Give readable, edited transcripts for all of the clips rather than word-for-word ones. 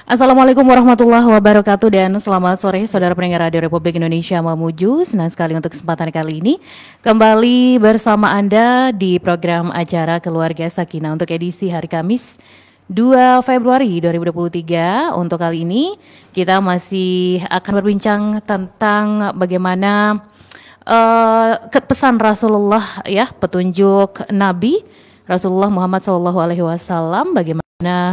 Assalamualaikum warahmatullahi wabarakatuh dan selamat sore saudara pendengar Radio Republik Indonesia Mamuju. Senang sekali untuk kesempatan kali ini kembali bersama Anda di program acara Keluarga Sakinah untuk edisi hari Kamis 2 Februari 2023. Untuk kali ini kita masih akan berbincang tentang bagaimana pesan Rasulullah ya, petunjuk Nabi Rasulullah Muhammad SAW, bagaimana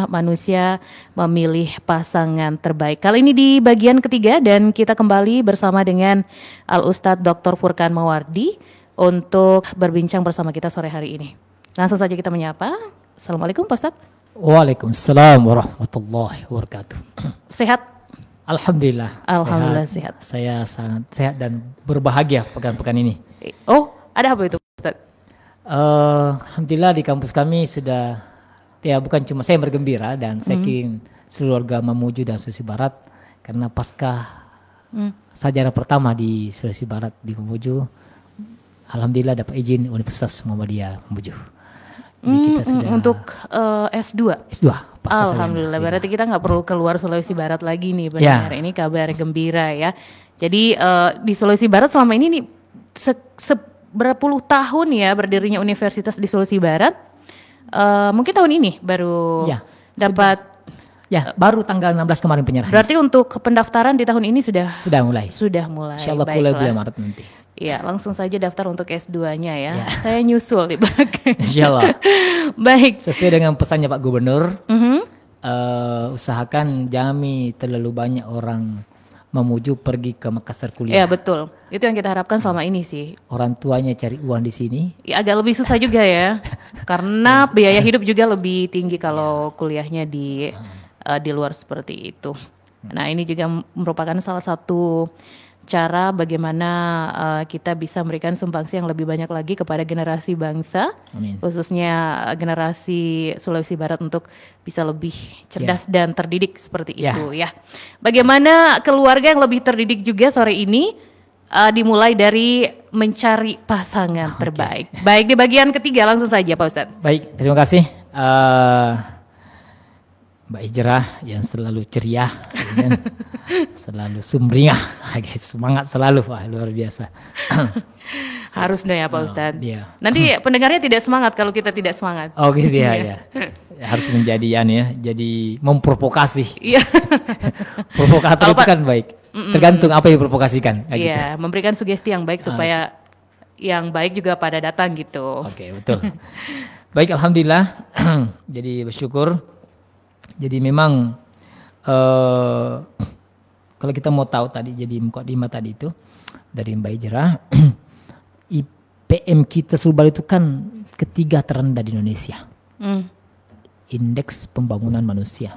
manusia memilih pasangan terbaik. Kali ini di bagian ketiga dan kita kembali bersama dengan Al-Ustadz Dr. Furqan Mawardi untuk berbincang bersama kita sore hari ini. Langsung saja kita menyapa. Assalamualaikum Pak Ustadz. Waalaikumsalam warahmatullahi wabarakatuh. Sehat? Alhamdulillah. Alhamdulillah sehat. Saya sangat sehat dan berbahagia pekan-pekan ini. Oh, ada apa itu Ustadz? Alhamdulillah di kampus kami sudah, ya bukan cuma saya bergembira dan saya kira seluruh warga Mamuju dan Sulawesi Barat karena pasca sarjana pertama di Sulawesi Barat di Mamuju, alhamdulillah dapat izin Universitas Muhammadiyah Mamuju. Jadi kita sudah untuk S2. S2. Alhamdulillah, berarti kita nggak perlu keluar Sulawesi Barat lagi nih benar. Ini kabar gembira ya. Jadi di Sulawesi Barat selama ini nih berapa puluh tahun ya berdirinya universitas di Sulawesi Barat. Mungkin tahun ini baru dapat. Baru tanggal 16 kemarin penyerahan. Berarti untuk pendaftaran di tahun ini sudah mulai. Insyaallah bulan Maret nanti. Iya, langsung saja daftar untuk S2-nya ya. Saya nyusul di belakang. Insyaallah. Baik. Sesuai dengan pesannya Pak Gubernur, usahakan jangan terlalu banyak orang Mamuju pergi ke Makassar kuliah. Ya betul, itu yang kita harapkan selama ini sih. Orang tuanya cari uang di sini. Ya, agak lebih susah juga ya, karena biaya hidup juga lebih tinggi kalau kuliahnya di luar seperti itu. Nah ini juga merupakan salah satu cara bagaimana kita bisa memberikan sumbangsi yang lebih banyak lagi kepada generasi bangsa, khususnya generasi Sulawesi Barat untuk bisa lebih cerdas dan terdidik seperti itu ya. Bagaimana keluarga yang lebih terdidik juga sore ini dimulai dari mencari pasangan terbaik. Baik, di bagian ketiga langsung saja Pak Ustadz. Baik, terima kasih Mbak Hijrah yang selalu ceria, selalu sumringah, semangat selalu, wah luar biasa. Harus dong ya Pak Ustadz. Nanti pendengarnya tidak semangat kalau kita tidak semangat. Oh gitu ya. Harus menjadi jadi memprovokasi. Iya. Provokator itu kan baik. Tergantung apa yang diprovokasikan. Iya, gitu. Memberikan sugesti yang baik supaya yang baik juga pada datang gitu. Oke, betul. Baik, alhamdulillah. Jadi bersyukur. Jadi memang kalau kita mau tahu tadi, jadi mukadimah tadi itu dari Mbak Hijrah, IPM kita Sulbar itu kan ketiga terendah di Indonesia. Indeks pembangunan manusia.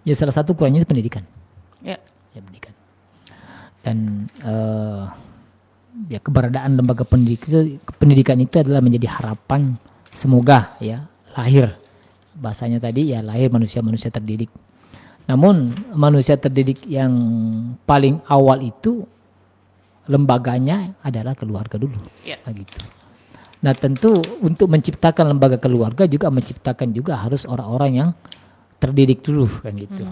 Ya salah satu kurangnya itu pendidikan. Ya pendidikan. Dan ya keberadaan lembaga pendidikan itu adalah menjadi harapan semoga ya lahir. Bahasanya tadi ya lahir manusia-manusia terdidik. Namun manusia terdidik yang paling awal itu lembaganya adalah keluarga dulu. Gitu. Nah tentu untuk menciptakan lembaga keluarga juga menciptakan juga harus orang-orang yang terdidik dulu kan gitu.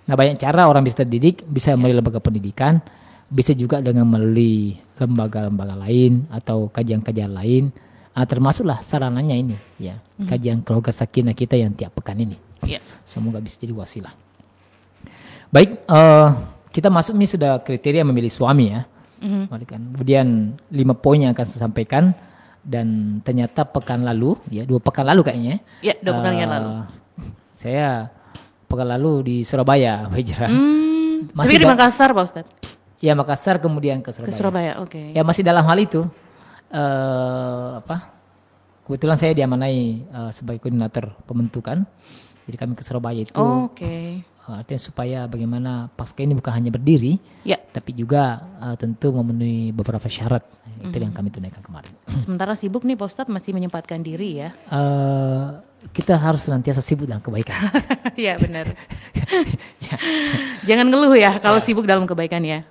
Nah banyak cara orang bisa terdidik, bisa melalui lembaga pendidikan, bisa juga dengan melalui lembaga-lembaga lain atau kajian-kajian lain. Termasuklah sarananya ini ya kajian keluarga sakinah kita yang tiap pekan ini. Semoga bisa jadi wasilah. Baik, kita masuk ini sudah kriteria memilih suami ya. Kemudian 5 poin yang akan saya sampaikan dan ternyata pekan lalu ya 2 pekan lalu kayaknya. Ya 2 pekan yang lalu. Saya pekan lalu di Surabaya, Hijrah. Tapi di Makassar Pak Ustadz. Ya Makassar kemudian ke Surabaya. Ke Surabaya, oke. Ya masih dalam hal itu. Kebetulan saya diamanai sebagai koordinator pembentukan, jadi kami ke Surabaya itu artinya supaya bagaimana pasca ini bukan hanya berdiri, tapi juga tentu memenuhi beberapa syarat. Itu yang kami tunaikan kemarin. Sementara sibuk nih Pak Ustadz masih menyempatkan diri ya. Kita harus senantiasa sibuk dalam kebaikan. Iya benar. Jangan ngeluh ya kalau sibuk dalam kebaikan ya.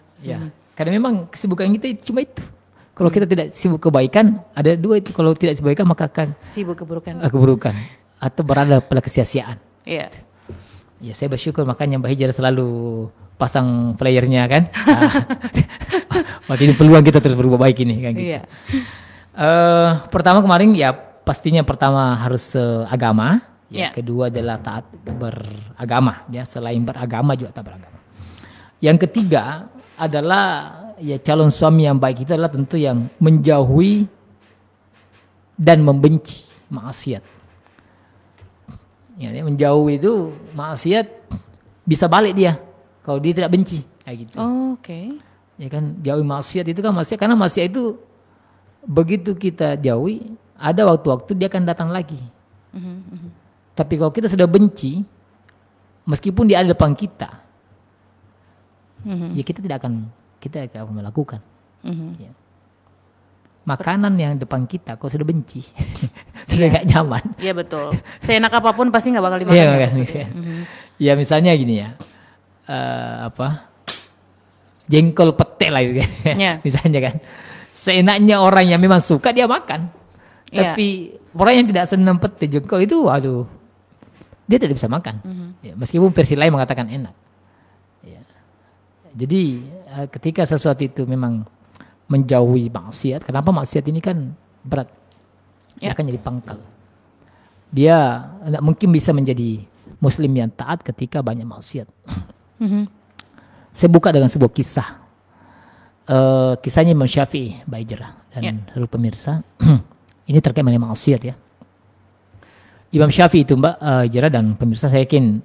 Karena memang kesibukan kita cuma itu. Kalau kita tidak sibuk kebaikan, ada 2 itu. Kalau tidak sibuk kebaikan maka akan sibuk keburukan. Keburukan atau berada pada kesia-siaan. Iya. Ya saya bersyukur makanya Mbak Hijrah selalu pasang flyernya kan. Makin peluang kita terus berubah baik ini kan gitu. Pertama kemarin ya pastinya pertama harus agama, ya. Kedua adalah taat beragama, ya, selain beragama juga taat beragama. Yang ketiga adalah ya calon suami yang baik itu adalah tentu yang menjauhi dan membenci maksiat. Ya, menjauh itu maksiat bisa balik dia kalau dia tidak benci kayak gitu. Oke. Ya kan, jauhi maksiat itu kan maksiat, karena maksiat itu begitu kita jauhi ada waktu-waktu dia akan datang lagi. Tapi kalau kita sudah benci, meskipun dia ada depan kita, ya kita tidak akan melakukan. Ya. Makanan yang depan kita, kalau sudah benci, sudah nggak nyaman. Iya betul. Seenak apapun pasti nggak bakal dimakan. Iya kan. Ya misalnya gini ya, jengkol pete lah gitu. Misalnya kan, seenaknya orang yang memang suka dia makan, tapi orang yang tidak senang pete jengkol itu, waduh, dia tidak bisa makan. Ya, meskipun versi lain mengatakan enak. Ya. Jadi ketika sesuatu itu memang menjauhi maksiat. Kenapa maksiat ini kan berat? Dia akan jadi pangkal. Dia tidak mungkin bisa menjadi muslim yang taat ketika banyak maksiat. Saya buka dengan sebuah kisah. Kisahnya Imam Syafi'i, Mbak Hijrah dan seluruh pemirsa. Ini terkait dengan maksiat ya. Imam Syafi'i itu Mbak Hijrah dan pemirsa, saya yakin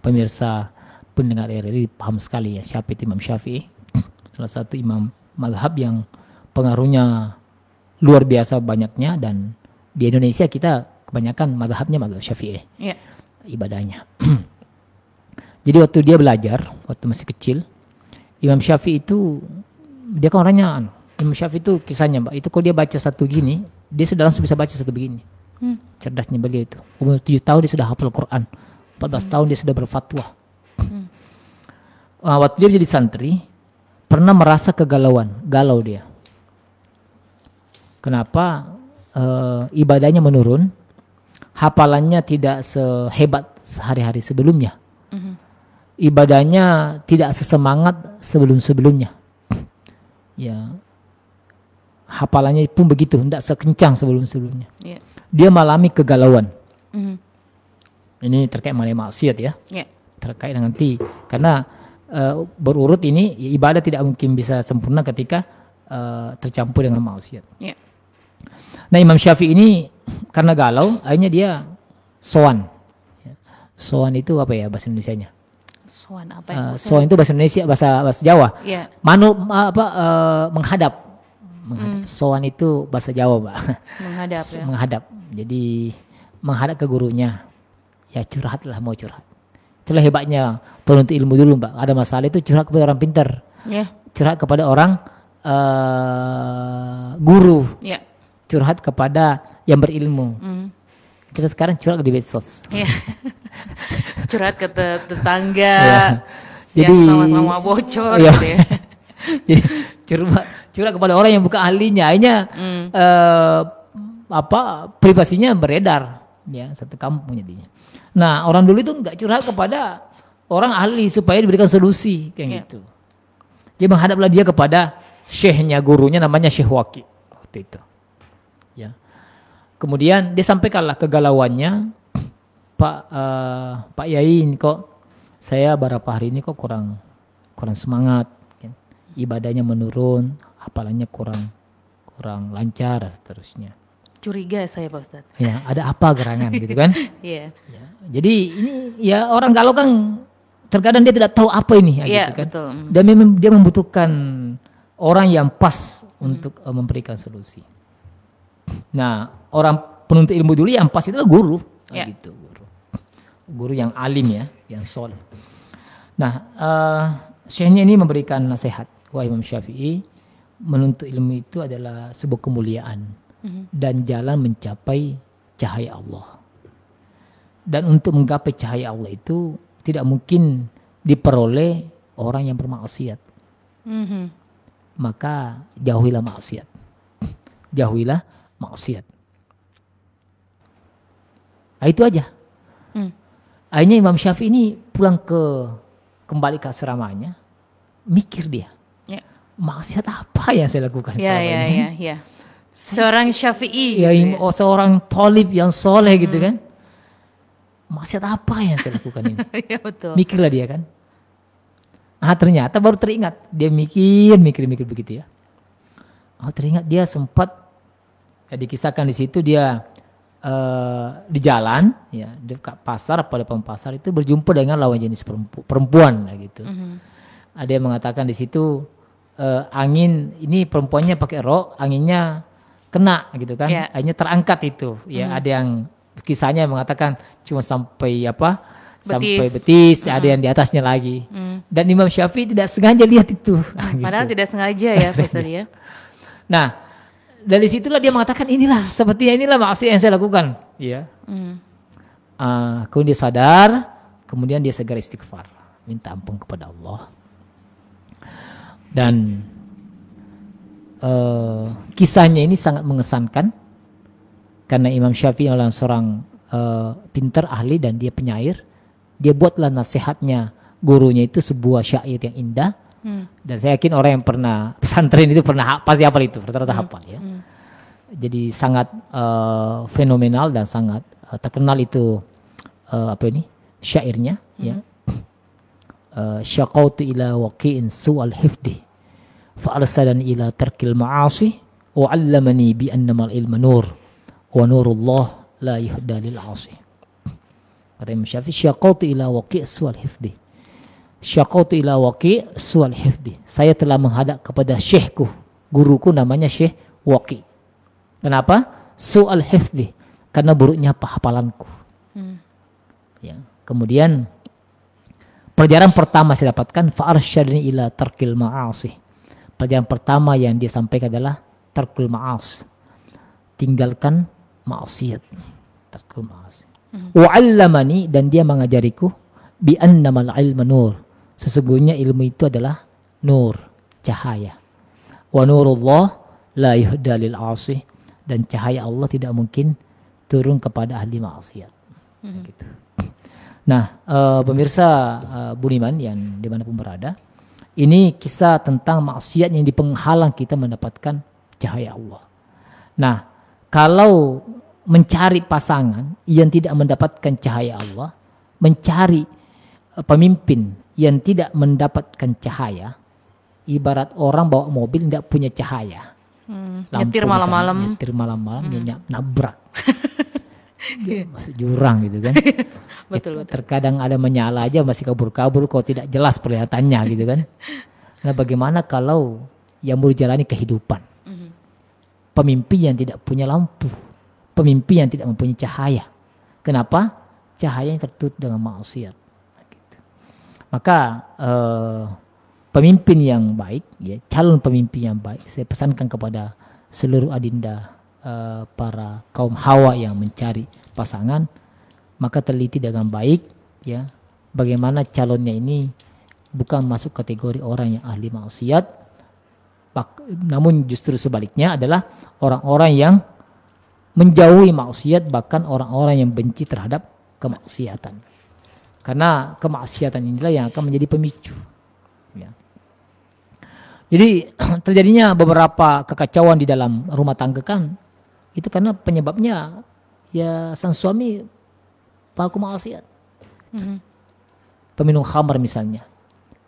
pemirsa pendengar RRI paham sekali ya siapa itu Imam Syafi'i. Salah satu imam mazhab yang pengaruhnya luar biasa banyaknya, dan di Indonesia kita kebanyakan mazhabnya mazhab Syafi'i. Ibadahnya. Jadi waktu dia belajar, waktu masih kecil, Imam Syafi'i itu dia kan orangnya Imam Syafi'i itu kisahnya Mbak, itu kalau dia baca satu gini, dia sudah langsung bisa baca satu begini. Cerdasnya beliau itu. Umur 7 tahun dia sudah hafal Quran. 14 tahun dia sudah berfatwa. Waktu dia menjadi santri, pernah merasa galau dia. Kenapa? Ibadahnya menurun, hafalannya tidak sehebat sehari-hari sebelumnya. Ibadahnya tidak sesemangat sebelum-sebelumnya. Ya, hafalannya pun begitu, tidak sekencang sebelum-sebelumnya. Dia mengalami kegalauan. Ini terkait mengenai maksiat ya. Terkait dengan nanti, karena berurut ini ibadah tidak mungkin bisa sempurna ketika tercampur dengan maksiat. Nah Imam Syafi'i ini karena galau, akhirnya dia sowan. Sowan itu apa ya bahasa Indonesianya? Sowan apa ya? Sowan itu bahasa Indonesia, bahasa Jawa. Menghadap. Sowan itu bahasa Jawa, Mbak. Menghadap ya. Menghadap. Jadi menghadap ke gurunya. Ya curhat lah, mau curhat. Itulah hebatnya penuntut ilmu dulu Mbak. Ada masalah itu curhat kepada orang pintar. Curhat kepada orang guru. Curhat kepada yang berilmu. Kita sekarang curhat di medsos. Curhat ke tetangga yang sama-sama bocor. Gitu ya. Jadi curhat kepada orang yang bukan ahlinya. Akhirnya privasinya beredar ya satu kampung jadinya. Nah orang dulu itu nggak curhat kepada orang ahli supaya diberikan solusi kayak gitu. Jadi menghadaplah dia kepada syekhnya, gurunya namanya Syekh Waqi waktu itu. Ya. Kemudian dia sampaikanlah kegalauannya, Pak Yai, kok saya beberapa hari ini kok kurang semangat, kan? Ibadahnya menurun, hafalannya kurang lancar dan seterusnya. Curiga saya Pak Ustadz. Ya, ada apa gerangan gitu kan? Ya, jadi ini ya orang galau kan terkadang dia tidak tahu apa ini gitu kan. Betul. Dan memang dia membutuhkan orang yang pas untuk memberikan solusi. Nah, orang penuntut ilmu dulu yang pas itu adalah guru, gitu, guru yang alim ya, yang soleh. Nah, syekhnya ini memberikan nasihat, wah Imam Syafi'i, menuntut ilmu itu adalah sebuah kemuliaan dan jalan mencapai cahaya Allah. Dan untuk menggapai cahaya Allah itu tidak mungkin diperoleh orang yang bermaksiat. Maka jauhilah maksiat. Jauhilah maksiat. Nah, itu aja. Akhirnya Imam Syafi'i ini kembali ke asramanya, mikir dia, maksiat apa yang saya lakukan selama ini? Seorang Syafi'i, seorang thalib yang soleh gitu kan, maksiat apa yang saya lakukan ini? Betul. Mikirlah dia kan. Ternyata baru teringat, dia mikir begitu ya. Teringat dia sempat dikisahkan di situ dia di jalan ya dekat pasar pada depan pasar itu berjumpa dengan lawan jenis perempuan gitu. Ada yang mengatakan di situ angin ini perempuannya pakai rok, anginnya kena gitu kan, akhirnya terangkat itu ya. Ada yang kisahnya mengatakan cuma sampai sampai betis, ada yang di atasnya lagi. Dan Imam Syafi'i tidak sengaja lihat itu. Padahal gitu. tidak sengaja ya Ustaz ya. Nah, dari situlah dia mengatakan sepertinya inilah maksiat yang saya lakukan. Ya. Kemudian dia sadar, kemudian dia segera istighfar, minta ampun kepada Allah. Dan kisahnya ini sangat mengesankan karena Imam Syafi'i adalah seorang pintar, ahli, dan dia penyair. Dia buatlah nasihatnya gurunya itu sebuah syair yang indah. Dan saya yakin orang yang pernah pesantren itu pasti hafal itu, rata-rata hafal ya. Jadi sangat fenomenal dan sangat terkenal itu syairnya ya. Syaqautu ila waqi'in su'al hifdi fa arsalani ila tarkil ma'asi wa 'allamani bi annamal ilmu nur wa nurullah la yuhda lil 'asi. Kata Imam Syafi'i, syaqautu ila waqi' su'al hifdi. Syaqautu ila waqi' su'al hifdi. Saya telah menghadap kepada syekhku, guruku namanya Syekh Waqi'. Kenapa? Su'al hifdi, karena buruknya hafalanku. Ya. Kemudian pelajaran pertama saya dapatkan fa'arsyadni ila tarkil ma'asi. Pelajaran pertama yang dia sampaikan adalah tarkul ma'as. Tinggalkan maksiat. Tarkul ma'asi. Wa 'allamani, dan dia mengajariku bi annamal ilmu nur. Sesungguhnya ilmu itu adalah nur, cahaya. Wa nurullah la yuhda lil 'asi, dan cahaya Allah tidak mungkin turun kepada ahli maksiat. Gitu. Nah, pemirsa Budiman yang dimanapun berada, ini kisah tentang maksiat yang dipenghalang kita mendapatkan cahaya Allah. Nah, kalau mencari pasangan yang tidak mendapatkan cahaya Allah, mencari pemimpin yang tidak mendapatkan cahaya, ibarat orang bawa mobil tidak punya cahaya. Nyetir malam-malam. Nyetir malam-malam, dia nabrak. Masuk jurang gitu kan. Betul. Terkadang ada menyala aja masih kabur-kabur kok tidak jelas kelihatannya gitu kan. Nah, bagaimana kalau yang berjalani kehidupan? Pemimpin yang tidak punya lampu, pemimpin yang tidak mempunyai cahaya. Kenapa? Cahayanya tertutup dengan maksiat. Gitu. Maka pemimpin yang baik, ya, calon pemimpin yang baik, saya pesankan kepada seluruh adinda para kaum hawa yang mencari pasangan, maka teliti dengan baik, ya, bagaimana calonnya ini bukan masuk kategori orang yang ahli maksiat, namun justru sebaliknya adalah orang-orang yang menjauhi maksiat, bahkan orang-orang yang benci terhadap kemaksiatan. Karena kemaksiatan inilah yang akan menjadi pemicu. Ya. Jadi terjadinya beberapa kekacauan di dalam rumah tangga kan, itu karena penyebabnya ya sang suami pelaku maksiat. Peminum khamar misalnya,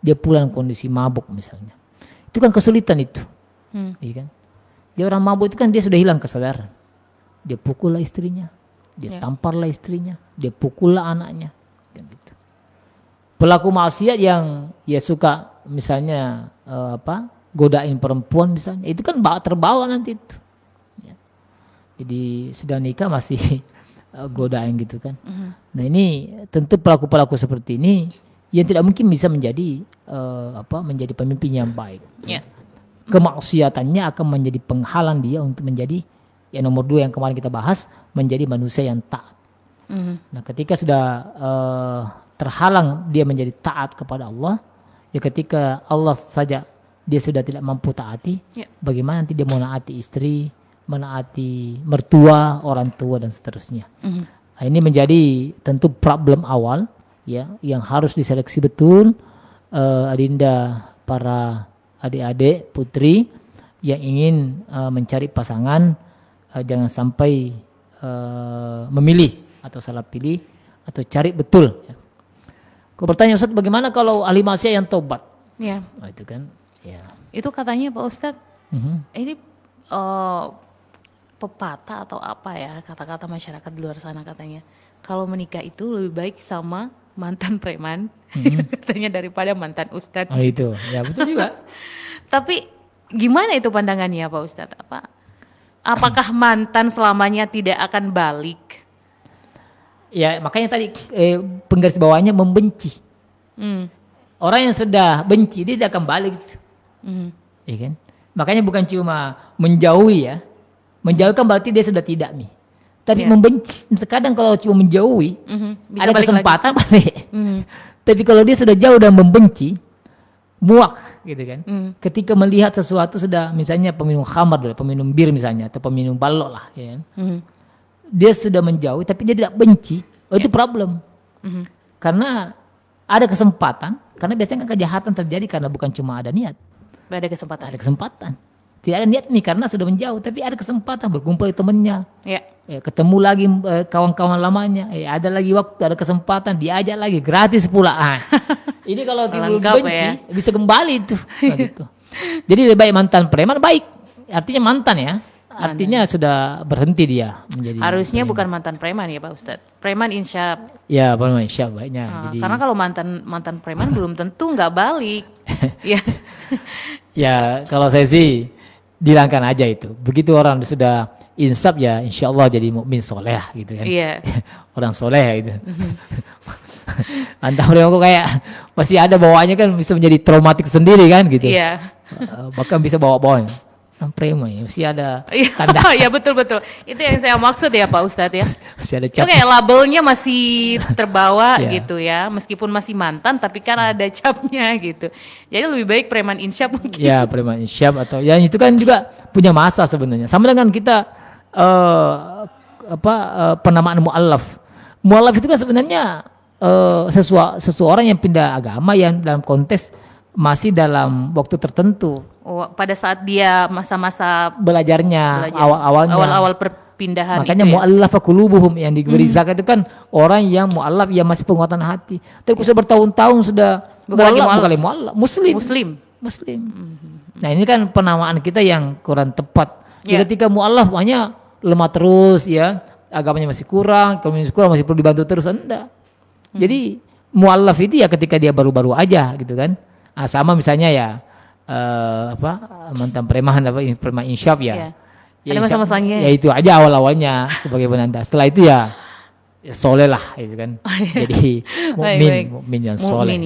dia pulang kondisi mabuk misalnya, itu kan kesulitan itu. Iya kan? Dia orang mabuk itu kan dia sudah hilang kesadaran. Dia pukullah istrinya, dia tamparlah istrinya, dia pukullah anaknya. Gitu. Pelaku maksiat yang ya suka misalnya godain perempuan misalnya, itu kan terbawa nanti itu. Ya. Jadi sudah nikah masih godain gitu kan. Nah ini tentu pelaku-pelaku seperti ini yang tidak mungkin bisa menjadi menjadi pemimpin yang baik. Yeah. Kemaksiatannya akan menjadi penghalang dia untuk menjadi yang nomor 2 yang kemarin kita bahas, menjadi manusia yang taat. Nah ketika sudah terhalang dia menjadi taat kepada Allah, ya ketika Allah saja dia sudah tidak mampu taati, bagaimana nanti dia mau menaati istri, menaati mertua, orang tua dan seterusnya. Nah, ini menjadi tentu problem awal ya yang harus diseleksi betul Adinda, para adik-adik putri yang ingin mencari pasangan, jangan sampai memilih atau salah pilih atau cari betul. Kau bertanya, Ustaz, bagaimana kalau ahli maksiat yang tobat? Ya. Oh, itu kan. Ya. Itu katanya Pak Ustadz, ini pepatah atau apa ya, kata-kata masyarakat di luar sana katanya, kalau menikah itu lebih baik sama mantan preman katanya daripada mantan Ustadz. Oh itu, ya betul juga. Tapi gimana itu pandangannya Pak Ustadz? Apakah mantan selamanya tidak akan balik? Ya makanya tadi penggaris bawahnya membenci. Orang yang sudah benci dia tidak akan balik. Ya kan? Makanya bukan cuma menjauhi ya. Menjauhi kan berarti dia sudah tidak nih. Tapi membenci. Terkadang kalau cuma menjauhi ada kesempatan balik. Tapi kalau dia sudah jauh dan membenci, muak gitu kan. Ketika melihat sesuatu sudah, misalnya peminum khamar, peminum bir misalnya, atau peminum balok lah, ya kan. Dia sudah menjauh, tapi dia tidak benci. Oh itu problem. Karena ada kesempatan, karena biasanya kan kejahatan terjadi karena bukan cuma ada niat. Ada kesempatan. Ada kesempatan. Tidak ada niat nih karena sudah menjauh, tapi ada kesempatan berkumpul dengan temannya. Ketemu lagi kawan-kawan lamanya. Ada lagi waktu, ada kesempatan, diajak lagi gratis pula. Ini kalau timbul benci bisa kembali itu. Gitu. Jadi lebih baik mantan preman baik. Artinya mantan ya. Artinya sudah berhenti dia menjadi. Harusnya preman. Bukan mantan preman ya Pak Ustadz. Preman insyaf. Ya preman insyaf baiknya. Karena kalau mantan preman belum tentu nggak balik. Ya kalau saya sih dilangkan aja itu. Begitu orang sudah insaf ya insya Allah jadi mukmin soleh gitu kan. Orang soleh gitu. Antara mereka kayak masih ada bawaannya kan bisa menjadi traumatik sendiri kan gitu. Bahkan bisa bawa-bawa preman ya masih ada tanda. Ya betul. Itu yang saya maksud ya Pak Ustadz ya. Masih ada cap. Kayak labelnya masih terbawa gitu ya. Meskipun masih mantan tapi kan ada capnya gitu. Jadi lebih baik preman insyaf mungkin. Ya preman insyaf atau ya itu kan juga punya masa sebenarnya. Sama dengan kita penamaan mu'allaf. Mu'allaf itu kan sebenarnya seseorang yang pindah agama yang dalam konteks masih dalam waktu tertentu. Pada saat dia masa-masa belajarnya awal-awal perpindahan. Makanya mu'allaf qulubuhum yang diberi zakat itu kan orang yang mu'allaf yang masih penguatan hati. Tapi sudah bertahun-tahun sudah bukan mu'allaf, muslim. Nah ini kan penamaan kita yang kurang tepat. Ketika mu'allaf hanya lemah terus ya, agamanya masih kurang, masih perlu dibantu terus, enggak. Jadi mu'allaf itu ya ketika dia baru-baru aja gitu kan. Sama misalnya ya mantan preman preman insyaf ya. Ada masa-masanya. Ya itu aja awal-awalnya sebagai penanda. Setelah itu ya soleh lah gitu kan. Jadi mukmin yang soleh.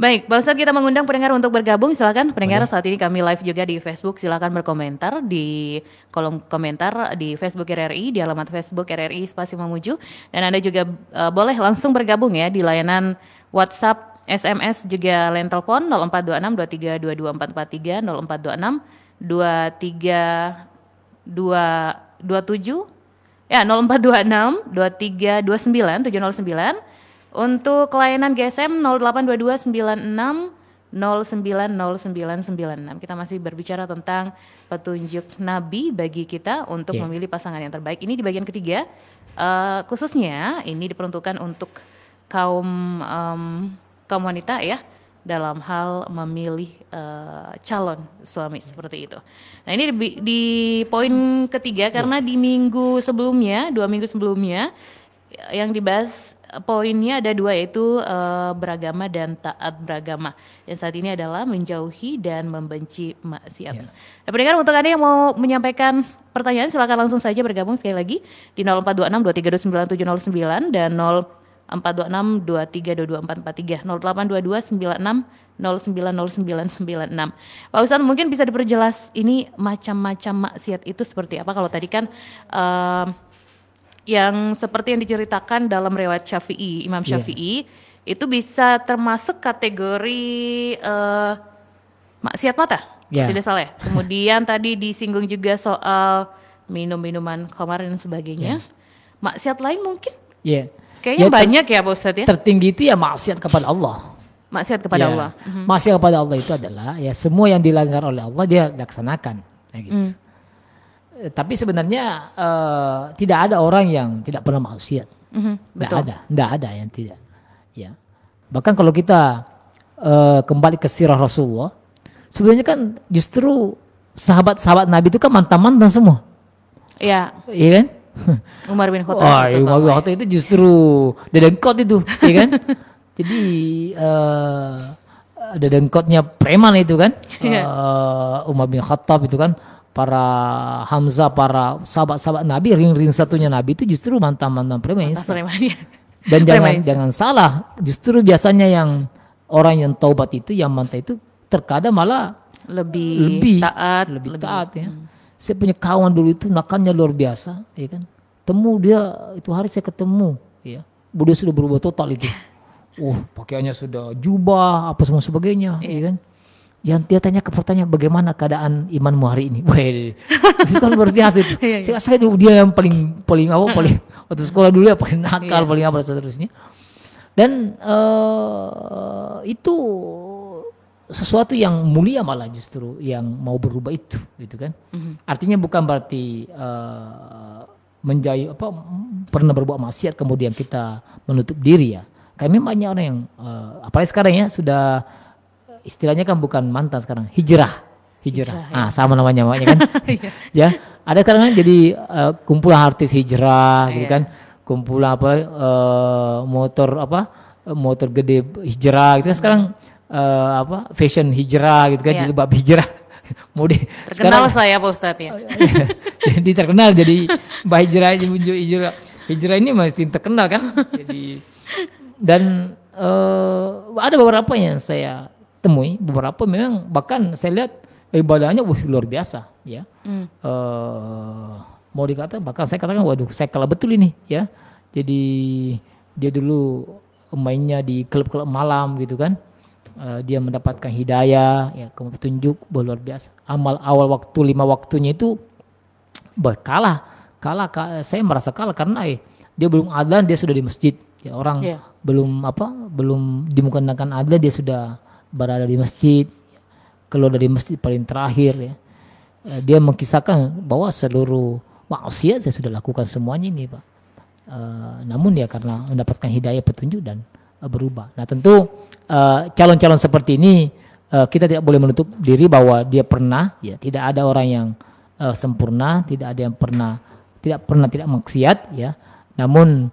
Baik, Pak Ustadz, kita mengundang pendengar untuk bergabung. Silakan pendengar, saat ini kami live juga di Facebook. Silakan berkomentar di kolom komentar di Facebook RRI, di alamat Facebook RRI Spasi Mamuju. Dan Anda juga boleh langsung bergabung ya di layanan WhatsApp, SMS, juga line telepon 0426 2322 443, 0426 2327 ya 0426 2329 709. Untuk layanan GSM 0822 96 090996. Kita masih berbicara tentang petunjuk Nabi bagi kita untuk memilih pasangan yang terbaik. Ini di bagian ketiga, khususnya ini diperuntukkan untuk kaum wanita ya, dalam hal memilih calon suami seperti itu. Nah ini di poin ketiga karena di minggu sebelumnya, 2 minggu sebelumnya yang dibahas poinnya ada 2, yaitu beragama dan taat beragama. Yang saat ini adalah menjauhi dan membenci maksiat. Nah, pendengar, untuk Anda yang mau menyampaikan pertanyaan silakan langsung saja bergabung sekali lagi di 0426 2329 709 dan 0426 2322 443, 0822 96 090996. Pak Ustadz, mungkin bisa diperjelas ini macam-macam maksiat itu seperti apa? Kalau tadi kan yang seperti yang diceritakan dalam riwayat Syafi'i, Imam Syafi'i, itu bisa termasuk kategori maksiat mata, tidak salah ya. Kemudian tadi disinggung juga soal minum-minuman khamar dan sebagainya. Maksiat lain mungkin? Ya. Kayaknya banyak ya Pak Ustadz ya. Tertinggi itu ya maksiat kepada Allah. Maksiat kepada Allah. Maksiat kepada Allah itu adalah ya semua yang dilanggar oleh Allah dia laksanakan. Gitu. Tapi sebenarnya tidak ada orang yang tidak pernah maksiat. Tidak ada yang tidak. Ya. Bahkan kalau kita kembali ke sirah Rasulullah, sebenarnya kan justru sahabat-sahabat Nabi itu kan mantan-mantan semua. Iya. Iya kan? Umar bin Khattab. Umar bin Khattab itu justru dedengkot itu, ya kan? Jadi dedengkotnya preman itu kan? Umar bin Khattab itu kan, para Hamzah, para sahabat-sahabat Nabi, ring-ring satunya Nabi itu justru mantan-mantan preman. Dan jangan salah, justru biasanya yang orang yang taubat itu, yang mantan itu terkadang malah lebih taat ya. Saya punya kawan dulu itu nakalnya luar biasa, ya kan. Dia itu hari saya ketemu, ya. Dia sudah berubah total itu. Pakaiannya sudah jubah, apa semua sebagainya, ya kan. Yang dia tanya pertanyaan bagaimana keadaan imanmu hari ini. Itu kan luar biasa itu. Saya dia yang paling waktu sekolah dulu ya paling nakal, paling apa seterusnya. Dan itu sesuatu yang mulia malah justru yang mau berubah itu, gitu kan. Artinya bukan berarti pernah berbuat maksiat kemudian kita menutup diri ya. Karena memang banyak orang yang apalagi sekarang ya sudah istilahnya kan bukan mantan sekarang, hijrah. Sama namanya makanya kan. Ya, ada kadang jadi kumpulan artis hijrah gitu kan. Kumpulan motor gede hijrah gitu kan. Sekarang fashion hijrah gitu kan, jilbab hijrah. Mode terkenal sekarang, saya Pak Ustadz ya. Jadi terkenal jadi Mbak hijrah ini masih terkenal kan. Jadi dan ada beberapa yang saya temui, beberapa memang bahkan saya lihat ibadahnya luar biasa ya. Mau dikata bahkan saya katakan waduh saya kalah betul ini ya. Jadi dia dulu mainnya di klub-klub malam gitu kan. Dia mendapatkan hidayah ya, petunjuk luar biasa. Amal awal waktu 5 waktunya itu kalah. Saya merasa kalah karena dia belum adzan dia sudah di masjid ya. Orang belum dimukanakan adzan dia sudah berada di masjid, keluar dari masjid paling terakhir ya. Dia mengisahkan bahwa seluruh maksiat saya sudah lakukan semuanya ini Pak. Namun ya karena mendapatkan hidayah petunjuk dan berubah. Nah tentu calon-calon seperti ini kita tidak boleh menutup diri bahwa dia pernah ya, tidak ada orang yang sempurna, tidak ada yang tidak maksiat ya. Namun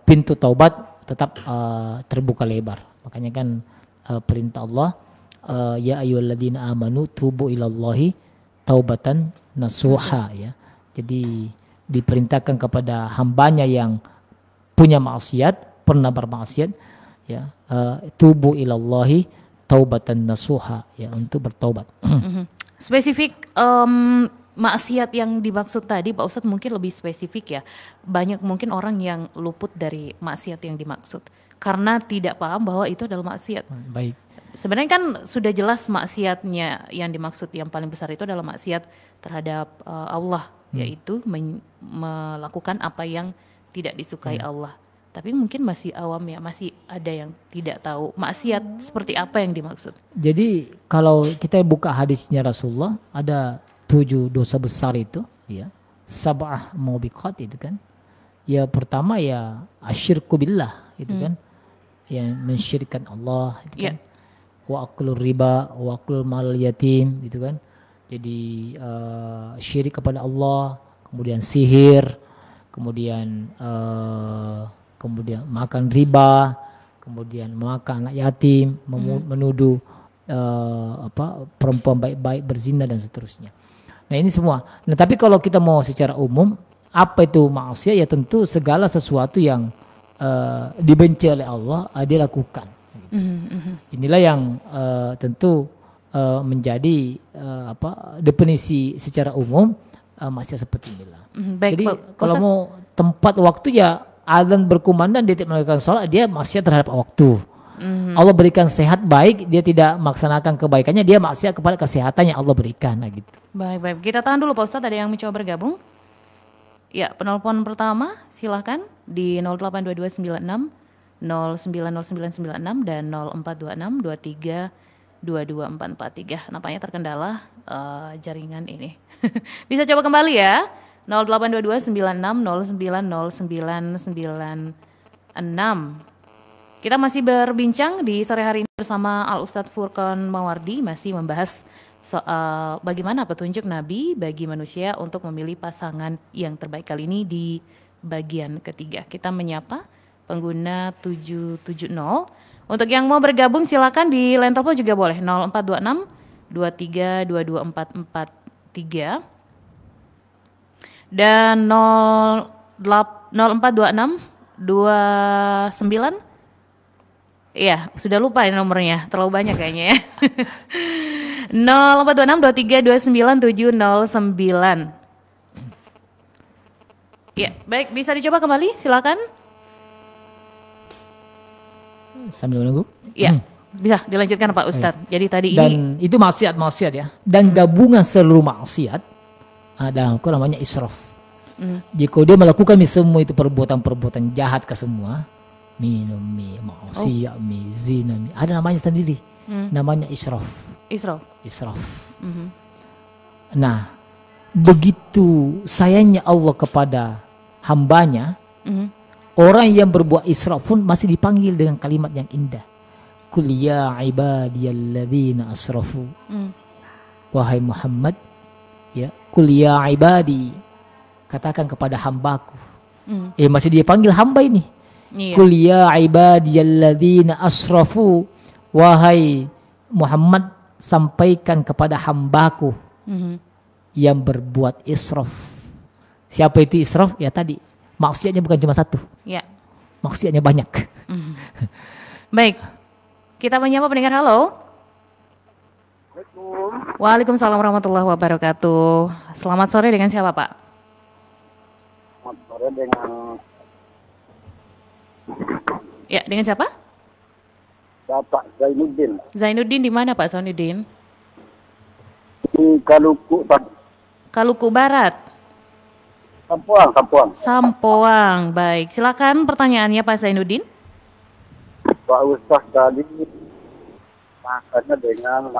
pintu taubat tetap terbuka lebar. Makanya kan perintah Allah ya ayyuhalladzina amanu tubu ilallahi taubatan nasuha ya. Jadi diperintahkan kepada hambanya yang punya maksiat, pernah bermaksiat ya, tubu ilallahi taubatan nasuha ya, untuk bertaubat. Spesifik maksiat yang dimaksud tadi Pak Ustadz mungkin lebih spesifik ya. Banyak mungkin orang yang luput dari maksiat yang dimaksud karena tidak paham bahwa itu adalah maksiat. Baik. Sebenarnya kan sudah jelas maksiatnya yang dimaksud yang paling besar itu adalah maksiat terhadap Allah, yaitu melakukan apa yang tidak disukai Allah. Tapi mungkin masih awam ya, masih ada yang tidak tahu maksiat seperti apa yang dimaksud. Jadi kalau kita buka hadisnya Rasulullah, ada 7 dosa besar itu ya, sab'ah mubiqat itu kan. Ya pertama ya asyirku billah itu kan, yang mensyirikkan Allah itu kan. Wa aklur riba, wa aklur mal yatim gitu kan. Jadi syirik kepada Allah, kemudian sihir, kemudian makan riba, kemudian makan anak yatim, menuduh perempuan baik-baik berzina dan seterusnya. Nah ini semua. Nah tapi kalau kita mau secara umum, apa itu maksiat? Ya tentu segala sesuatu yang dibenci oleh Allah dia lakukan. Inilah yang tentu menjadi definisi secara umum maksiat seperti inilah. Baik, jadi kalau mau tempat waktu ya azan berkumandang dia tidak melakukan sholat, dia maksiat terhadap waktu. Allah berikan sehat baik, dia tidak melaksanakan kebaikannya, dia maksiat kepada kesehatan yang Allah berikan. Nah gitu. Baik, kita tahan dulu Pak Ustadz, ada yang mencoba bergabung. Ya, penelpon pertama silahkan di 082296 090996 dan 0426 23 22443. Nampaknya terkendala jaringan ini. Bisa coba kembali ya. 0822 96 090996. Kita masih berbincang di sore hari ini bersama Al Ustadz Furqon Mawardi, masih membahas soal bagaimana petunjuk Nabi bagi manusia untuk memilih pasangan yang terbaik. Kali ini di bagian ketiga. Kita menyapa pengguna 770. Untuk yang mau bergabung silakan di line telepon juga boleh 0426 23 22443 dan 0426 29. Iya, sudah lupa ya nomornya, terlalu banyak kayaknya ya. 0426 23 29 709. Ya, baik, bisa dicoba kembali, silakan. Sambil menunggu. Ya, bisa dilanjutkan Pak Ustadz. Jadi tadi dan ini itu maksiat ya. Dan gabungan seluruh maksiat ada apa namanya israf. Jika dia melakukan semua itu perbuatan-perbuatan jahat ke semua, minum, maksiat, zina, ada namanya sendiri. Namanya israf. Israf. Nah, begitu sayangnya Allah kepada hambanya, orang yang berbuat israf pun masih dipanggil dengan kalimat yang indah. Qul ya ibadiyalladzina asrafu. Wahai Muhammad, ya, qul ya ibadi, katakan kepada hambaku. Masih dia panggil hamba ini. Qul ya ibadiyalladzina asrafu. Wahai Muhammad, sampaikan kepada hambaku yang berbuat israf. Siapa itu israf? Ya tadi, maksiatnya bukan cuma satu. Ya. Maksiatnya banyak. Baik. Kita menyapa pendengar. Halo. Waalaikumsalam warahmatullahi wabarakatuh. Selamat sore, dengan siapa Pak? Selamat sore dengan... Ya, dengan siapa? Bapak Zainuddin. Zainuddin di mana Pak Zainuddin? Di Kaluku Barat. Sampoang. Baik, silakan pertanyaannya Pak Zainuddin. Pak Ustaz tadi makanya dengan...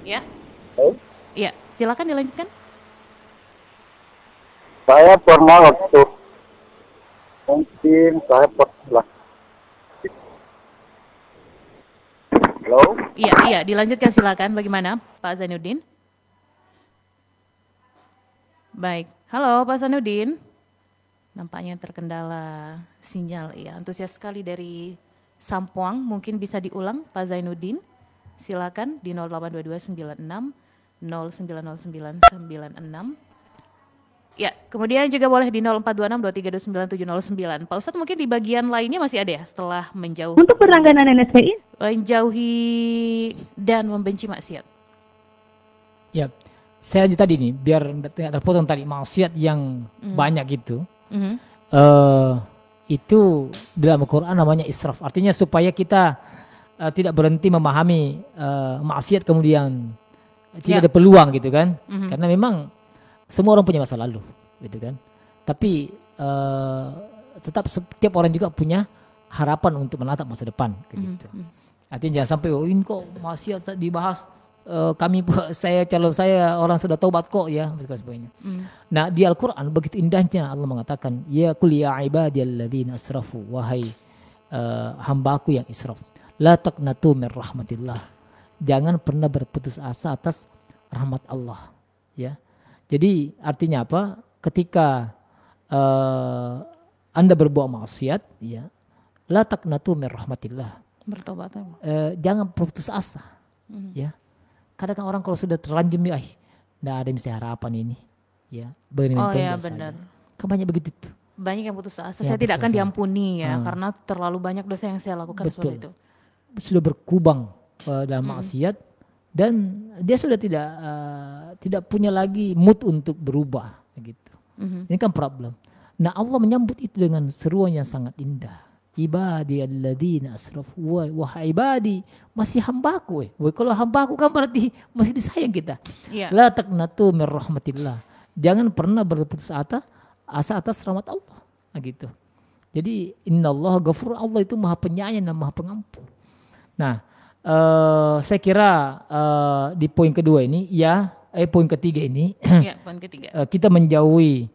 Ya. Ya, silakan dilanjutkan. Saya pernah waktu mungkin saya pernah. Halo? Iya, dilanjutkan silakan. Bagaimana Pak Zainuddin? Baik. Halo Pak Zainuddin. Nampaknya terkendala sinyal ya. Antusias sekali dari Sampoang. Mungkin bisa diulang Pak Zainuddin. Silakan di 082296 090996. Ya, kemudian juga boleh di 0426 2329 709. Pak Ustadz mungkin di bagian lainnya masih ada ya setelah menjauh. Untuk berlangganan NSPI? Menjauhi dan membenci maksiat. Ya, saya lanjut tadi nih, biar tidak terpotong tadi maksiat yang banyak gitu. Itu dalam Al-Quran namanya israf. Artinya supaya kita tidak berhenti memahami maksiat kemudian tidak ada peluang gitu kan. Karena memang semua orang punya masa lalu gitu kan. Tapi tetap setiap orang juga punya harapan untuk menatap masa depan gitu. Artinya jangan sampai ini kok maksiat dibahas, calon saya orang sudah taubat kok ya, sebagainya. Nah, di Al-Qur'an begitu indahnya Allah mengatakan, ya qul ya ibadiyalladzina asrafu, wahai hambaku yang israf, la taqnatu min rahmatillah. Jangan pernah berputus asa atas rahmat Allah, ya. Jadi artinya apa? Ketika Anda berbuat maksiat, ya, la taqnatu min rahmatillah. Bertobat. Jangan putus asa, ya. Kadang orang kalau sudah terlanjur nih, nggak ada misalnya harapan ini, ya. Benar. Kan banyak begitu tuh. Banyak yang putus asa. Saya tidak akan diampuni ya, karena terlalu banyak dosa yang saya lakukan. Betul. Seperti itu. Sudah berkubang dalam maksiat. Dan dia sudah tidak punya lagi mood untuk berubah gitu. Ini kan problem. Nah, Allah menyambut itu dengan seruan yang sangat indah. Ibadiyalladzina asrafu, wahai ibadi, masih hambaku. Kalau hambaku kan berarti masih disayang kita. La taqnatu min rahmatillah. jangan pernah berputus asa atas rahmat Allah. Nah, gitu. Jadi innallaha ghafur, Allah itu maha penyayang dan maha pengampun. Nah, saya kira di poin kedua ini poin ketiga ini poin ketiga. Kita menjauhi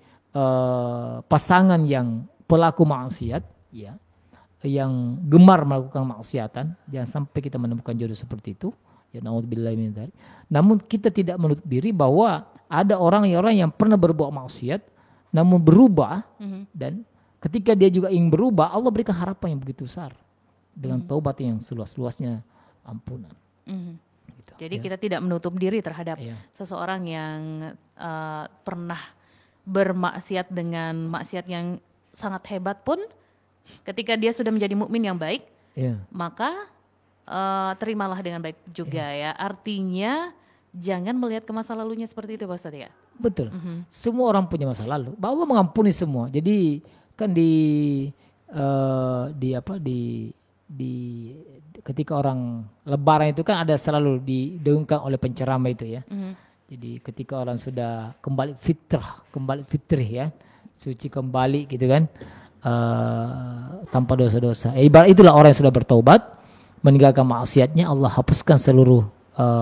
pasangan yang pelaku maksiat, ya, yang gemar melakukan maksiatan. Jangan sampai kita menemukan jodoh seperti itu. Ya, naudzubillahi min dzalik. Namun kita tidak menutup diri bahwa ada orang-orang yang pernah berbuat maksiat namun berubah, dan ketika dia juga ingin berubah, Allah berikan harapan yang begitu besar dengan taubat yang seluas-luasnya ampunan. Gitu, jadi kita tidak menutup diri terhadap seseorang yang pernah bermaksiat dengan maksiat yang sangat hebat pun, ketika dia sudah menjadi mukmin yang baik, maka terimalah dengan baik juga ya. Artinya jangan melihat ke masa lalunya seperti itu Pak Ustadz ya. Betul. Semua orang punya masa lalu. Allah mengampuni semua. Jadi kan di ketika orang Lebaran itu kan ada selalu didengungkan oleh penceramah itu ya. Jadi ketika orang sudah kembali fitrih ya, suci kembali gitu kan, tanpa dosa-dosa. Ibarat itulah orang yang sudah bertobat, meninggalkan maksiatnya, Allah hapuskan seluruh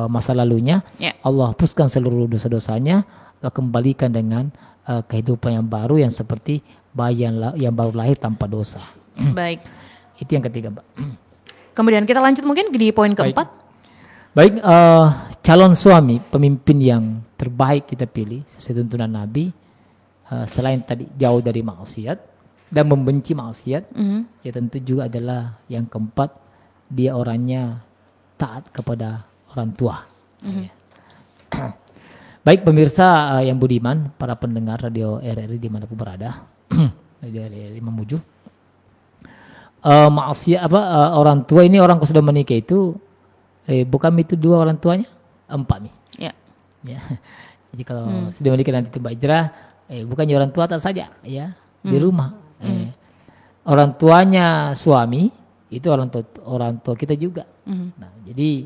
masa lalunya, Allah hapuskan seluruh dosa-dosanya, Allah kembalikan dengan kehidupan yang baru yang seperti bayi yang baru lahir tanpa dosa. Baik. Itu yang ketiga, Mbak. Kemudian kita lanjut mungkin di poin keempat. Baik, calon suami, pemimpin yang terbaik kita pilih sesuai tuntunan Nabi, selain tadi jauh dari maksiat dan membenci maksiat, ya tentu juga adalah yang keempat, dia orangnya taat kepada orang tua. Baik pemirsa yang budiman, para pendengar radio RRI dimanapun berada, radio RRI Mamuju, maksiat orang tua ini, orang sudah menikah itu bukan itu dua orang tuanya, 4 nih. Ya. Jadi kalau sudah menikah nanti itu Mbak Ijra, bukannya orang tua tak saja ya di rumah. Orang tuanya suami itu orang tua kita juga. Nah, jadi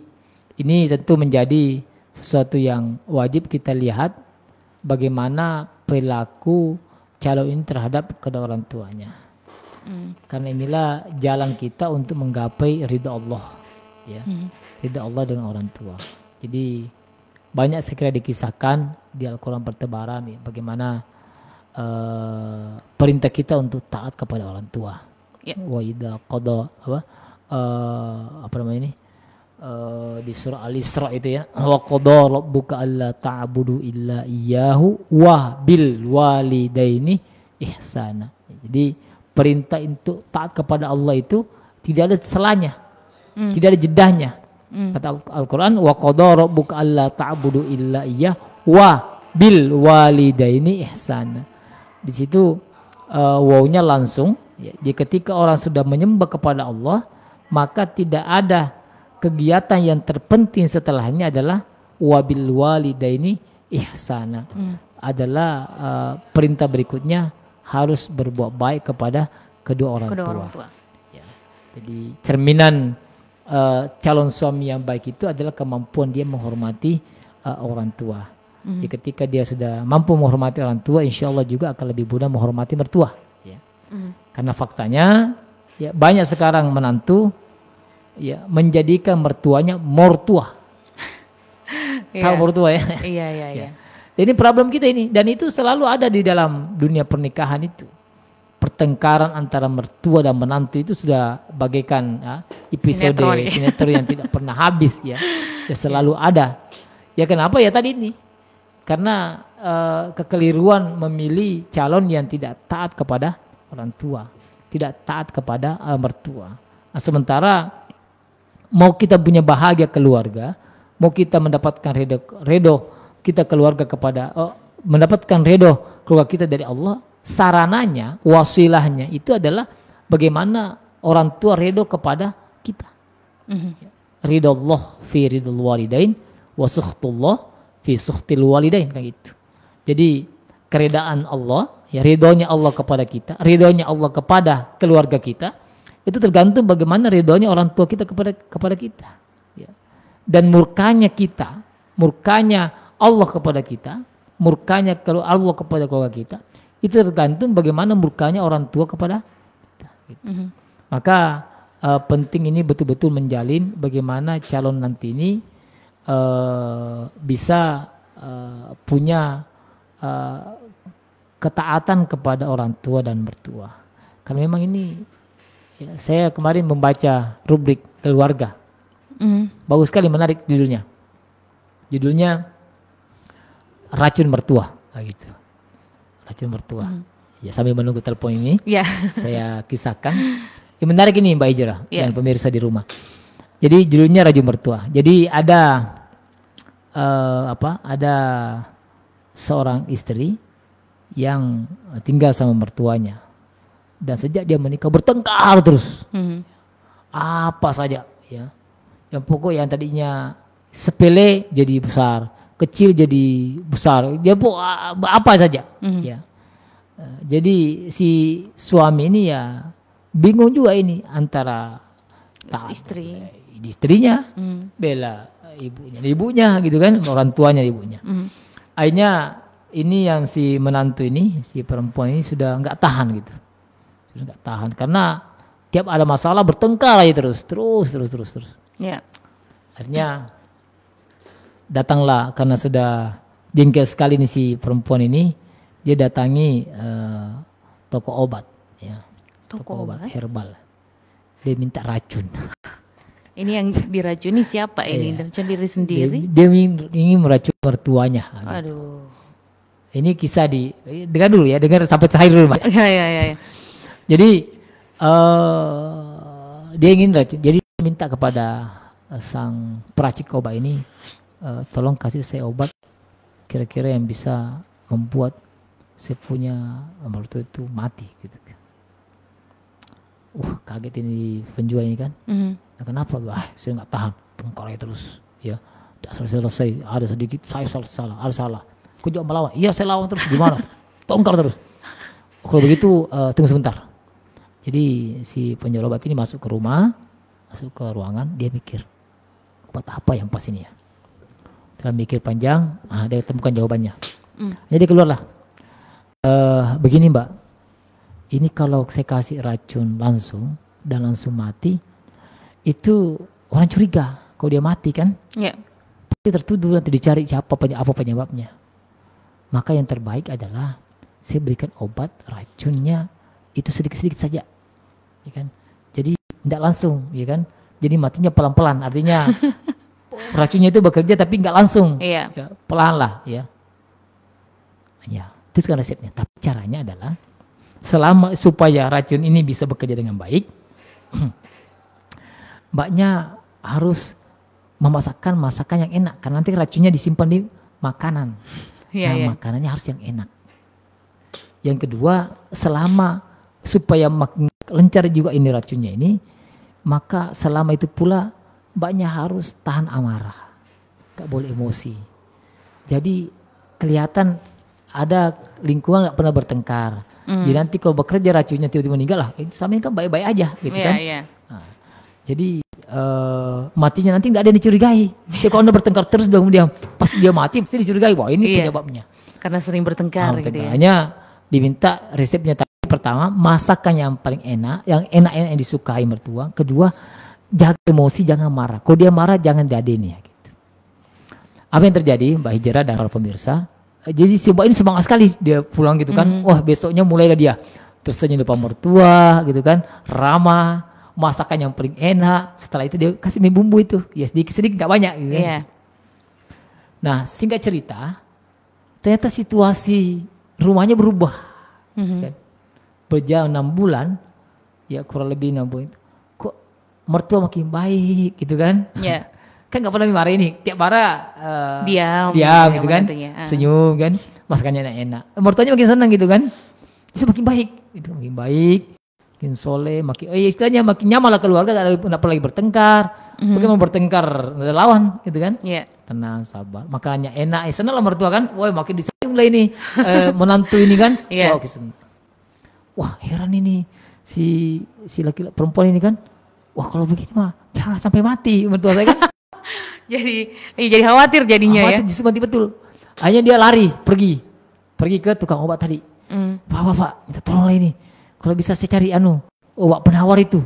ini tentu menjadi sesuatu yang wajib kita lihat bagaimana perilaku calon ini terhadap kedua orang tuanya. Karena inilah jalan kita untuk menggapai ridha Allah, ya, ridha Allah dengan orang tua. Jadi banyak sekali dikisahkan di Al-Quran bertebaran ya, bagaimana perintah kita untuk taat kepada orang tua. Wa idza qada apa namanya ini? Di surah Al-Isra itu ya, wa qada rabbuka alla ta'budu illa iyyahu wa bil walidaini ihsana. Jadi perintah untuk taat kepada Allah itu tidak ada selanya, tidak ada jedahnya. Kata Al-Quran, wa qada rabbuka alla ta'budu illa iyyahu wa bil walidaini ihsana. Di situ wawunya langsung. Ya, jadi ketika orang sudah menyembah kepada Allah, maka tidak ada kegiatan yang terpenting setelahnya adalah wabil walidaini ihsana. Adalah perintah berikutnya harus berbuat baik kepada kedua orang tua. Ya. Jadi cerminan calon suami yang baik itu adalah kemampuan dia menghormati orang tua. Jadi ketika dia sudah mampu menghormati orang tua, insya Allah juga akan lebih mudah menghormati mertua. Ya. Karena faktanya ya, banyak sekarang menantu ya menjadikan mertuanya mortua. Tahu mertua ya? Iya. Ini problem kita ini, dan itu selalu ada di dalam dunia pernikahan itu. Pertengkaran antara mertua dan menantu itu sudah bagaikan episode sinetron yang tidak pernah habis ya. Ya selalu ada. Ya kenapa ya tadi ini? Karena kekeliruan memilih calon yang tidak taat kepada orang tua, tidak taat kepada mertua. Nah, sementara mau kita punya bahagia keluarga, mau kita mendapatkan redo kita keluarga kepada mendapatkan redo keluarga kita dari Allah, sarananya, wasilahnya itu adalah bagaimana orang tua redo kepada kita. Ridho Allah fi ridhul walidain wa sukhtullah fi sukhtil walidain, kan gitu. Jadi keredaan Allah, ya ridhonya Allah kepada kita, ridhonya Allah kepada keluarga kita, itu tergantung bagaimana ridhonya orang tua kita kepada kita. Ya. Dan murkanya Allah kepada kita murkanya kalau Allah kepada keluarga kita, itu tergantung bagaimana murkanya orang tua kepada kita. Gitu. Maka penting ini betul-betul menjalin bagaimana calon nanti ini bisa punya ketaatan kepada orang tua dan mertua. Karena memang ini ya, saya kemarin membaca rubrik keluarga. Bagus sekali, menarik judulnya. Judulnya Racun Mertua, gitu. Racun Mertua. Ya, sambil menunggu telepon ini, saya kisahkan. Yang menarik ini Mbak Hijrah dan pemirsa di rumah. Jadi judulnya Racun Mertua. Jadi ada ada seorang istri yang tinggal sama mertuanya, dan sejak dia menikah bertengkar terus. Apa saja, ya. Yang pokok yang tadinya sepele jadi besar, kecil jadi besar, dia apa saja, ya. Jadi si suami ini ya bingung juga ini antara istrinya bela ibunya gitu kan, orang tuanya ibunya. Akhirnya ini yang si menantu ini, si perempuan ini sudah nggak tahan gitu, sudah nggak tahan karena tiap ada masalah bertengkar aja terus. Yeah. Akhirnya datanglah, karena sudah jengkel sekali nih si perempuan ini, dia datangi toko obat, ya. Toko obat herbal. Dia minta racun. Ini yang diracuni siapa ini? Racun diri sendiri? Dia ingin meracuni mertuanya. Gitu. Aduh. Ini kisah dengar dulu ya, dengar sampai terakhir dulu, Mbak. Ya. Jadi dia ingin racun. Jadi minta kepada sang peracik obat ini, tolong kasih saya obat kira-kira yang bisa membuat saya punya mertua itu mati gitu. Kaget ini penjual ini kan. Nah, kenapa? Saya nggak tahan, tengkarnya terus, ya. Tidak selesai, ada sedikit saya salah, ada salah. Kau juga melawan, iya saya lawan terus, gimana? Tongkar terus. Kalau begitu tunggu sebentar. Jadi si penjual obat ini masuk ke rumah, masuk ke ruangan, dia mikir obat apa yang pas ini ya. Setelah mikir panjang, dia temukan jawabannya. Jadi keluarlah, begini Mbak, ini kalau saya kasih racun langsung dan langsung mati, itu orang curiga kalau dia mati kan, pasti tertuduh, nanti dicari apa penyebabnya. Maka yang terbaik adalah saya berikan obat racunnya itu sedikit-sedikit saja, ya kan? Jadi tidak langsung, ya kan? Jadi matinya pelan-pelan, artinya racunnya itu bekerja tapi nggak langsung, ya, pelan lah, ya. Ya, itu kan resepnya. Tapi caranya adalah supaya racun ini bisa bekerja dengan baik, Mbaknya harus memasakkan masakan yang enak, karena nanti racunnya disimpan di makanan. Makanannya harus yang enak. Yang kedua, supaya makin lancar juga ini racunnya ini, maka selama itu pula Mbaknya harus tahan amarah, gak boleh emosi. Jadi kelihatan ada lingkungan gak pernah bertengkar. Jadi nanti kalau bekerja racunnya tiba-tiba meninggal lah, selama ini kan baik-baik aja gitu kan. Nah, jadi matinya nanti nggak ada yang dicurigai. Jadi kalau Anda bertengkar terus diam, pas dia mati pasti dicurigai, wah ini penyebabnya. Karena sering bertengkar gitu ya. Hanya diminta resepnya pertama, masakan yang paling enak, yang enak-enak yang disukai mertua. Kedua, jaga emosi, jangan marah. Kalau dia marah jangan diadeni ya gitu. Apa yang terjadi Mbak Hijrah dan para pemirsa? Jadi si Mbak ini semangat sekali dia pulang gitu kan. Wah, besoknya mulailah dia tersenyum depan mertua gitu kan, ramah, masakan yang paling enak. Setelah itu dia kasih bumbu itu, ya sedikit-sedikit nggak banyak gitu kan. Nah, singkat cerita, ternyata situasi rumahnya berubah. Gitu kan. Berjalan 6 bulan, ya kurang lebih 6 bulan, kok mertua makin baik gitu kan. Kan nggak pernah marah ini, tiap marah diam gitu kan, senyum kan, masakannya enak-enak. Mertuanya makin senang gitu kan, itu makin baik, makin soleh, istilahnya makin nyaman lah keluarga, nggak perlu lagi bertengkar. Bagaimana bertengkar lawan gitu kan? Tenang, sabar, makanannya enak, senang lah mertua kan, wah makin disayang lah ini menantu ini kan, wah heran ini si laki-laki perempuan ini kan, wah kalau begini mah jangan sampai mati mertua saya kan. jadi khawatir jadinya ya. Justru mati betul. Akhirnya dia lari, pergi ke tukang obat tadi. Pak, minta tolonglah ini. Kalau bisa saya cari obat penawar itu.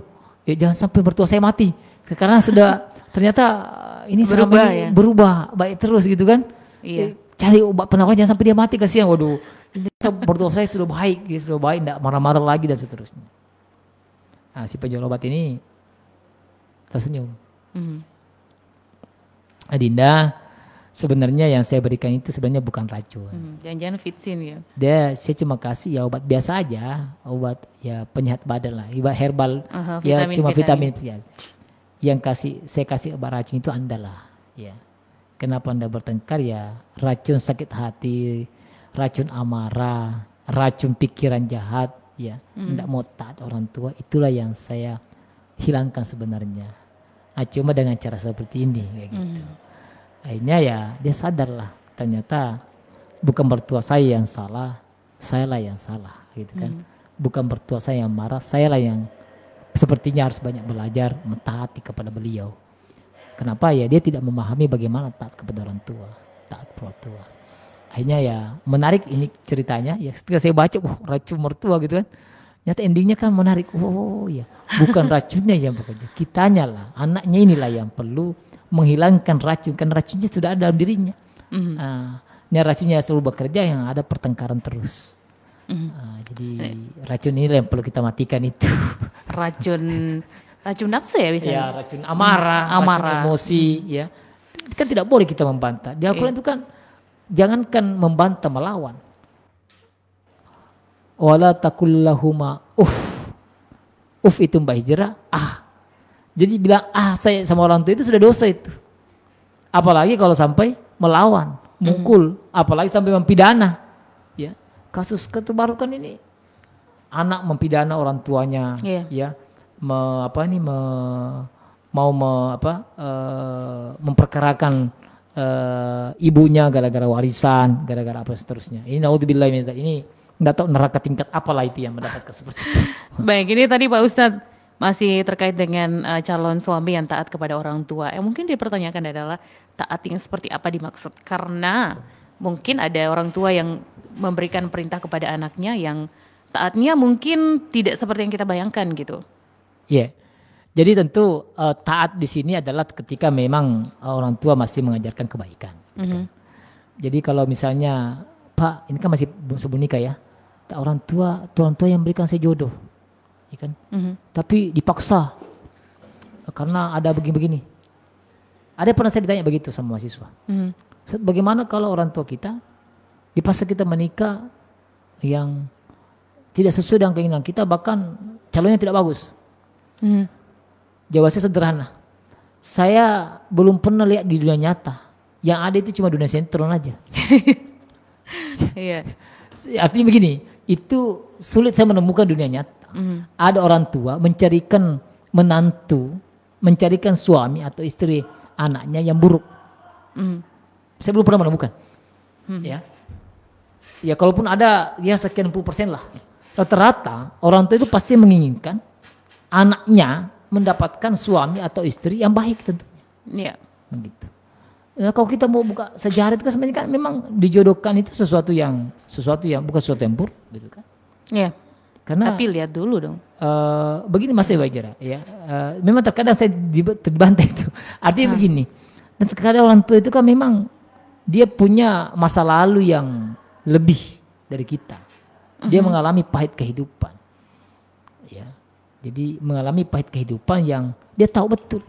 Ya jangan sampai mertua saya mati. Karena sudah ternyata ini berubah baik terus gitu kan. Iya. Cari obat penawar jangan sampai dia mati, kasihan. Waduh, mertua saya sudah baik, enggak marah-marah lagi dan seterusnya. Nah, si penjual obat ini tersenyum. Adinda, sebenarnya yang saya berikan itu sebenarnya bukan racun. Jangan-jangan vitsin ya. Saya cuma kasih ya obat biasa aja, obat ya penyehat badan lah, obat herbal, ya cuma vitamin biasa. Saya kasih obat racun itu Anda lah, ya. Kenapa Anda bertengkar ya? Racun sakit hati, racun amarah, racun pikiran jahat, ya. Tidak mau taat orang tua, itulah yang saya hilangkan sebenarnya. Cuma dengan cara seperti ini, kayak gitu. Akhirnya ya dia sadarlah, ternyata bukan mertua saya yang salah, saya lah yang salah, gitu kan. Bukan mertua saya yang marah, saya lah yang sepertinya harus banyak belajar mentaati kepada beliau. Kenapa ya? Dia tidak memahami bagaimana taat kepada orang tua, taat kepada orang tua. Akhirnya ya menarik ini ceritanya. Ya ketika saya baca, racun mertua gitu kan. Nyata endingnya kan menarik. Oh ya, bukan racunnya yang bekerja, kitanya lah, anaknya inilah yang perlu menghilangkan racun. Kan racunnya sudah ada dalam dirinya. Ini racunnya selalu bekerja, yang ada pertengkaran terus. Jadi racun ini yang perlu kita matikan itu. Racun nafsu ya biasanya? Ya, racun amarah, racun emosi, ya. Kan tidak boleh kita membantah. Di Al-Quran itu kan jangankan membantah, melawan. Wala takullahuma uff itu Mbak Hijrah, Jadi bilang saya sama orang tua itu sudah dosa itu. Apalagi kalau sampai melawan, mukul, apalagi sampai mempidana. Ya. Kasus terbaru kan ini anak mempidana orang tuanya, ya. Memperkarakan ibunya gara-gara warisan, gara-gara apa seterusnya. Ini naudzubillah ini enggak tahu neraka tingkat apalah itu yang mendapatkan seperti itu. Baik, ini tadi Pak Ustadz masih terkait dengan calon suami yang taat kepada orang tua. Yang mungkin dipertanyakan adalah taat yang seperti apa dimaksud? Karena mungkin ada orang tua yang memberikan perintah kepada anaknya yang taatnya mungkin tidak seperti yang kita bayangkan gitu. Iya. Jadi tentu taat di sini adalah ketika memang orang tua masih mengajarkan kebaikan. Gitu kan. Jadi kalau misalnya Pak, ini kan masih sebelum nikah ya, orang tua yang berikan saya jodoh, ya kan? Tapi dipaksa karena ada begini-begini. Ada pernah saya ditanya begitu sama mahasiswa. Bagaimana kalau orang tua kita dipaksa kita menikah yang tidak sesuai dengan keinginan kita, bahkan calonnya tidak bagus? Jawaban saya sederhana. Saya belum pernah lihat di dunia nyata. Yang ada itu cuma dunia sinetron aja. Iya. Artinya begini, itu sulit saya menemukan dunia nyata. Ada orang tua mencarikan menantu, mencarikan suami atau istri anaknya yang buruk. Saya belum pernah menemukan. Ya kalaupun ada ya sekian % lah. Rata-rata orang tua itu pasti menginginkan anaknya mendapatkan suami atau istri yang baik tentunya. Iya. Begitu. Nah, kalau kita mau buka sejarah itu kan sebenarnya kan memang dijodohkan itu sesuatu yang bukan sesuatu yang buruk gitu kan. Iya. Karena tapi lihat dulu dong. Begini Mas Wajira ya. Memang terkadang saya terbantai itu. Artinya begini. Dan terkadang orang tua itu kan memang dia punya masa lalu yang lebih dari kita. Dia mengalami pahit kehidupan. Ya. Jadi mengalami pahit kehidupan yang dia tahu betul.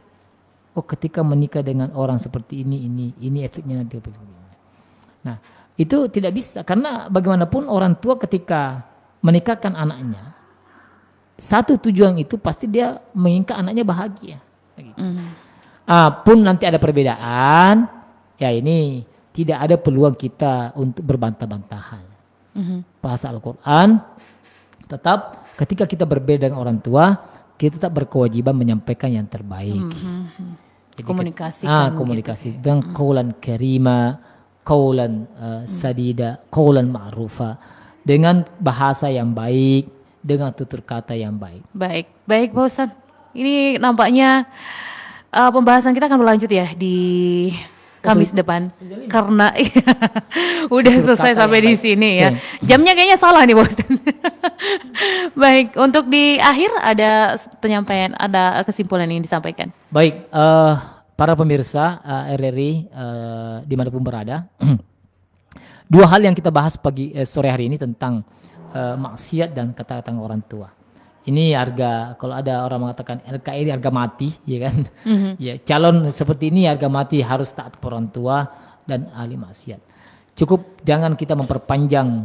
Oh, ketika menikah dengan orang seperti ini efeknya nanti. Nah, itu tidak bisa karena bagaimanapun orang tua ketika menikahkan anaknya, satu tujuan itu pasti dia menginginkan anaknya bahagia. Gitu. Pun nanti ada perbedaan, ya ini tidak ada peluang kita untuk berbantah-bantahan. Bahasa Al-Quran tetap ketika kita berbeda dengan orang tua, kita tetap berkewajiban menyampaikan yang terbaik. Jadi komunikasi dengan qaulan karima, qaulan sadida, qaulan ma'rufa, dengan bahasa yang baik, dengan tutur kata yang baik. Baik Pak Ustadz. Ini nampaknya pembahasan kita akan berlanjut ya di Kamis depan. Karena udah selesai sampai di sini ya. Jamnya kayaknya salah nih Bos. Baik, untuk di akhir ada penyampaian, ada kesimpulan yang disampaikan. Baik, para pemirsa RRI dimanapun berada, dua hal yang kita bahas sore hari ini tentang maksiat dan ketaatan orang tua. Ini harga, kalau ada orang mengatakan LKI harga mati, ya kan? Ya, calon seperti ini harga mati, harus taat kepada orang tua dan ahli maksiat. Cukup jangan kita memperpanjang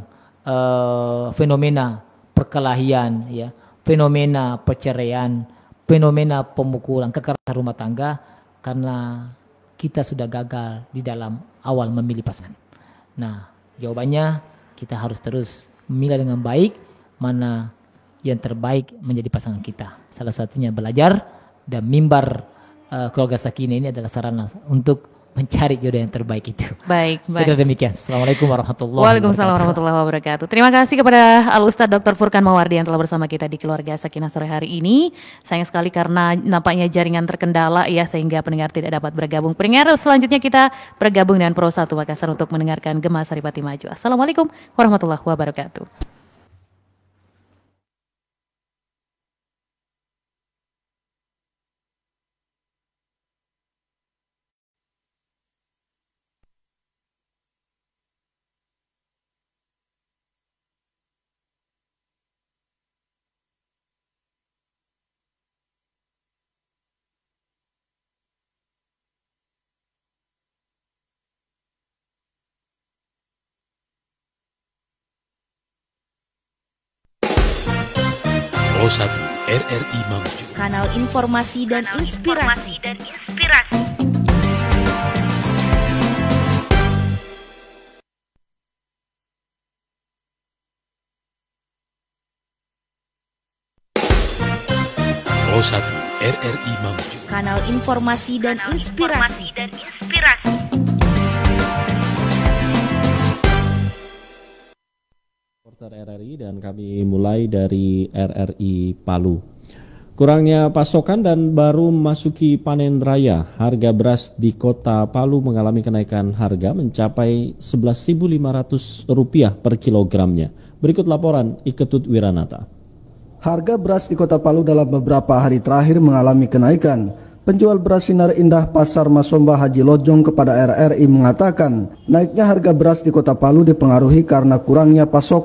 fenomena perkelahian, ya, fenomena perceraian, fenomena pemukulan, kekerasan rumah tangga, karena kita sudah gagal di dalam awal memilih pasangan. Nah, jawabannya kita harus terus memilih dengan baik mana yang terbaik menjadi pasangan kita. Salah satunya belajar, dan mimbar keluarga Sakinah ini adalah sarana untuk mencari jodoh yang terbaik itu. Baik. Segera demikian. Assalamualaikum warahmatullahi wabarakatuh. Waalaikumsalam warahmatullahi wabarakatuh. Terima kasih kepada Al Ustadz Dr. Furkan Mawardi yang telah bersama kita di Keluarga Sakinah sore hari ini. Sayang sekali karena nampaknya jaringan terkendala ya, sehingga pendengar tidak dapat bergabung. Pendengar, selanjutnya kita bergabung dengan Pro 1 Makassar untuk mendengarkan Gema Saripati Maju. Assalamualaikum warahmatullahi wabarakatuh. Pro 1 RRI Mamuju, kanal informasi dan inspirasi. Pro 1 RRI Mamuju, Kanal informasi dan inspirasi. Reporter RRI, dan kami mulai dari RRI Palu. Kurangnya pasokan dan baru memasuki panen raya, harga beras di kota Palu mengalami kenaikan harga mencapai Rp11.500 per kilogramnya. Berikut laporan Iketut Wiranata. Harga beras di kota Palu dalam beberapa hari terakhir mengalami kenaikan. Penjual beras Sinar Indah Pasar Masomba Haji Lojong kepada RRI mengatakan, naiknya harga beras di kota Palu dipengaruhi karena kurangnya pasokan